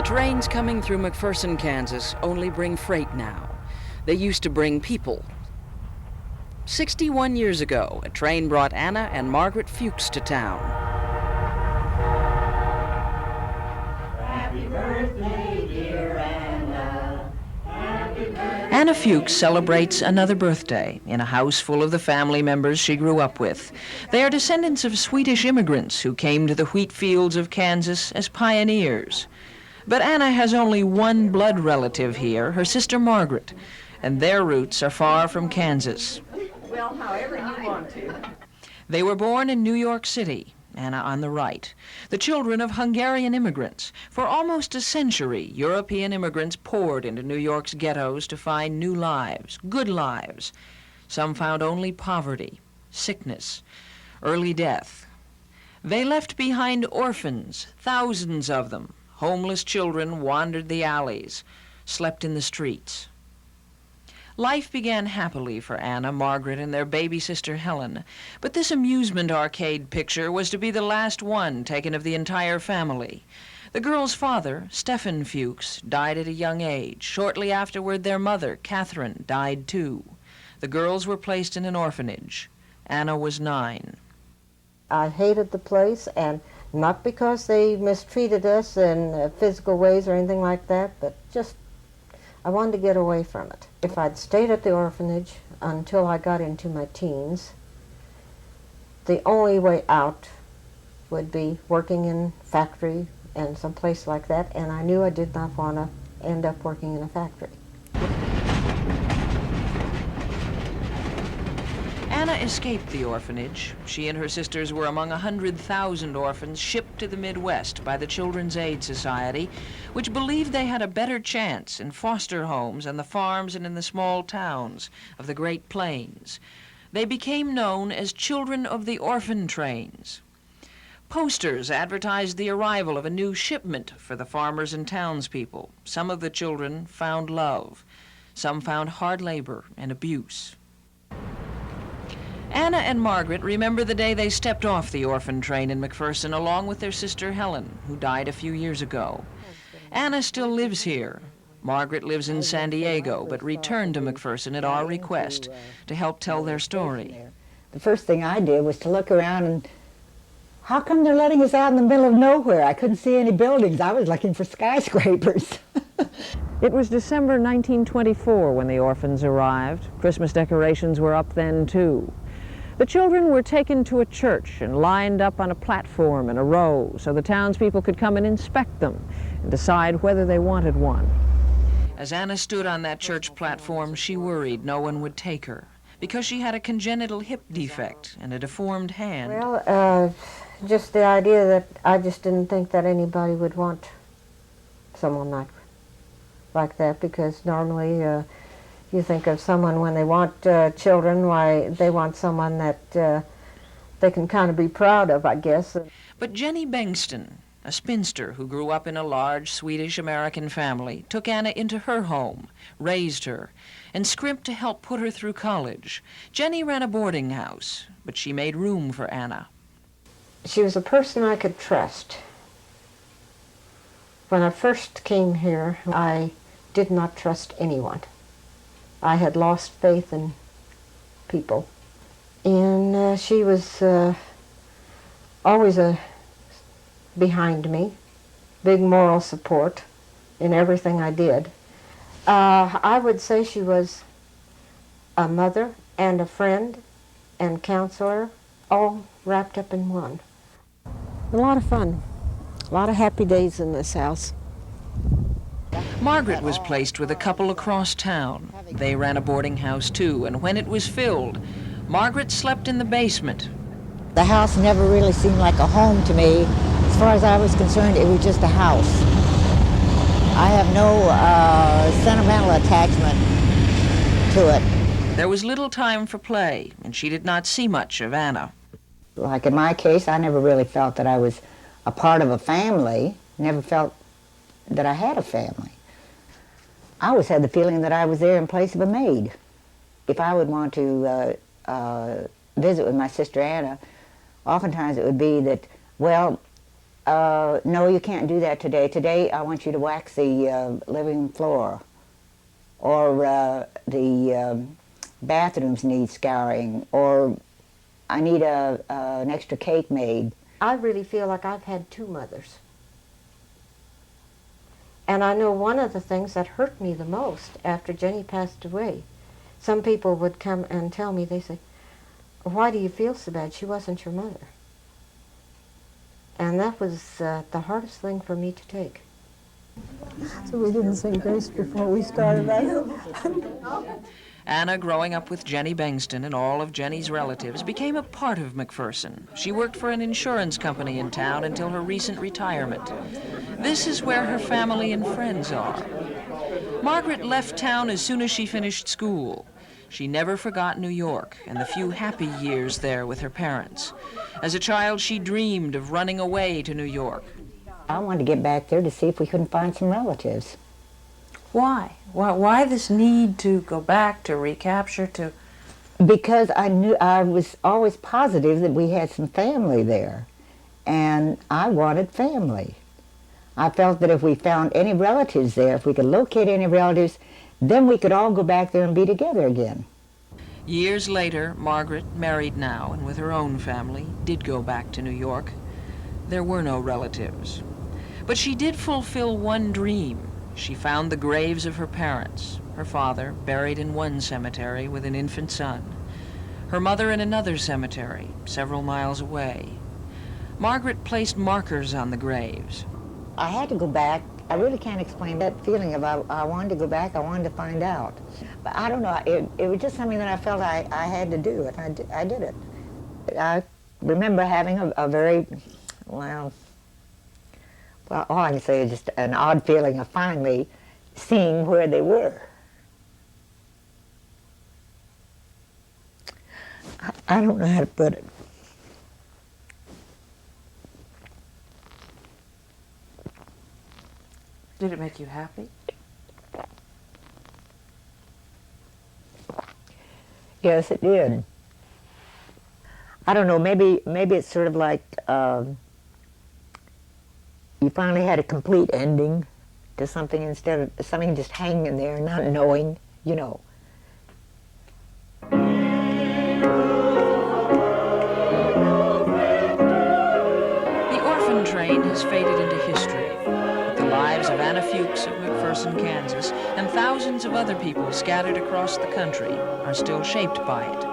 The trains coming through McPherson, Kansas only bring freight now. They used to bring people. 61 years ago, a train brought Anna and Margaret Fuchs to town. Happy birthday, dear Anna. Happy birthday. Anna Fuchs celebrates another birthday in a house full of the family members she grew up with. They are descendants of Swedish immigrants who came to the wheat fields of Kansas as pioneers. But Anna has only one blood relative here, her sister Margaret, and their roots are far from Kansas. Well, however you want to. They were born in New York City, Anna on the right, the children of Hungarian immigrants. For almost a century, European immigrants poured into New York's ghettos to find new lives, good lives. Some found only poverty, sickness, early death. They left behind orphans, thousands of them. Homeless children wandered the alleys, slept in the streets. Life began happily for Anna, Margaret, and their baby sister Helen. But this amusement arcade picture was to be the last one taken of the entire family. The girls' father, Stephen Fuchs, died at a young age. Shortly afterward, their mother, Catherine, died too. The girls were placed in an orphanage. Anna was 9. I hated the place, and not because they mistreated us in physical ways or anything like that, but just I wanted to get away from it. If I'd stayed at the orphanage until I got into my teens, the only way out would be working in factory and some place like that, and I knew I did not want to end up working in a factory. Anna escaped the orphanage. She and her sisters were among 100,000 orphans shipped to the Midwest by the Children's Aid Society, which believed they had a better chance in foster homes on the farms and in the small towns of the Great Plains. They became known as Children of the Orphan Trains. Posters advertised the arrival of a new shipment for the farmers and townspeople. Some of the children found love. Some found hard labor and abuse. Anna and Margaret remember the day they stepped off the orphan train in McPherson along with their sister Helen, who died a few years ago. Anna still lives here. Margaret lives in San Diego, but returned to McPherson at our request to help tell their story. The first thing I did was to look around and, how come they're letting us out in the middle of nowhere? I couldn't see any buildings. I was looking for skyscrapers. It was December 1924 when the orphans arrived. Christmas decorations were up then, too. The children were taken to a church and lined up on a platform in a row so the townspeople could come and inspect them and decide whether they wanted one. As Anna stood on that church platform, she worried no one would take her because she had a congenital hip defect and a deformed hand. Well, just the idea that I just didn't think that anybody would want someone like that, because normally you think of someone when they want children, why they want someone that they can kind of be proud of, I guess. But Jenny Bengston, a spinster who grew up in a large Swedish-American family, took Anna into her home, raised her, and scrimped to help put her through college. Jenny ran a boarding house, but she made room for Anna. She was a person I could trust. When I first came here, I did not trust anyone. I had lost faith in people. And she was always behind me, big moral support in everything I did. I would say she was a mother and a friend and counselor, all wrapped up in one. A lot of fun, a lot of happy days in this house. Margaret was placed with a couple across town. They ran a boarding house too, and when it was filled, Margaret slept in the basement. The house never really seemed like a home to me. As far as I was concerned, it was just a house. I have no sentimental attachment to it. There was little time for play, and she did not see much of Anna. Like in my case, I never really felt that I was a part of a family, never felt that I had a family. I always had the feeling that I was there in place of a maid. If I would want to visit with my sister Anna, oftentimes it would be that, well, No, you can't do that today. Today I want you to wax the living floor, or the bathrooms need scouring, or I need an extra cake made. I really feel like I've had two mothers. And I know one of the things that hurt me the most after Jenny passed away, some people would come and tell me, they say, why do you feel so bad? She wasn't your mother. And that was the hardest thing for me to take. So we didn't say grace before we started. Anna, growing up with Jenny Bengston and all of Jenny's relatives, became a part of McPherson. She worked for an insurance company in town until her recent retirement. This is where her family and friends are. Margaret left town as soon as she finished school. She never forgot New York and the few happy years there with her parents. As a child, she dreamed of running away to New York. I wanted to get back there to see if we couldn't find some relatives. Why? Why this need to go back, to recapture, to... Because I was always positive that we had some family there, and I wanted family. I felt that if we found any relatives there, if we could locate any relatives, then we could all go back there and be together again. Years later, Margaret, married now and with her own family, did go back to New York. There were no relatives. But she did fulfill one dream. She found the graves of her parents, her father buried in one cemetery with an infant son, her mother in another cemetery several miles away. Margaret placed markers on the graves. I had to go back. I really can't explain that feeling of I wanted to go back, I wanted to find out. But I don't know, it was just something that I felt I had to do, and I did it. I remember having a very, well, all I can say is just an odd feeling of finally seeing where they were. I don't know how to put it. Did it make you happy? Yes, it did. I don't know, maybe it's sort of like you finally had a complete ending to something instead of something just hanging there, not knowing, you know. The Orphan Train has faded into history. The lives of Anna Fuchs of McPherson, Kansas, and thousands of other people scattered across the country are still shaped by it.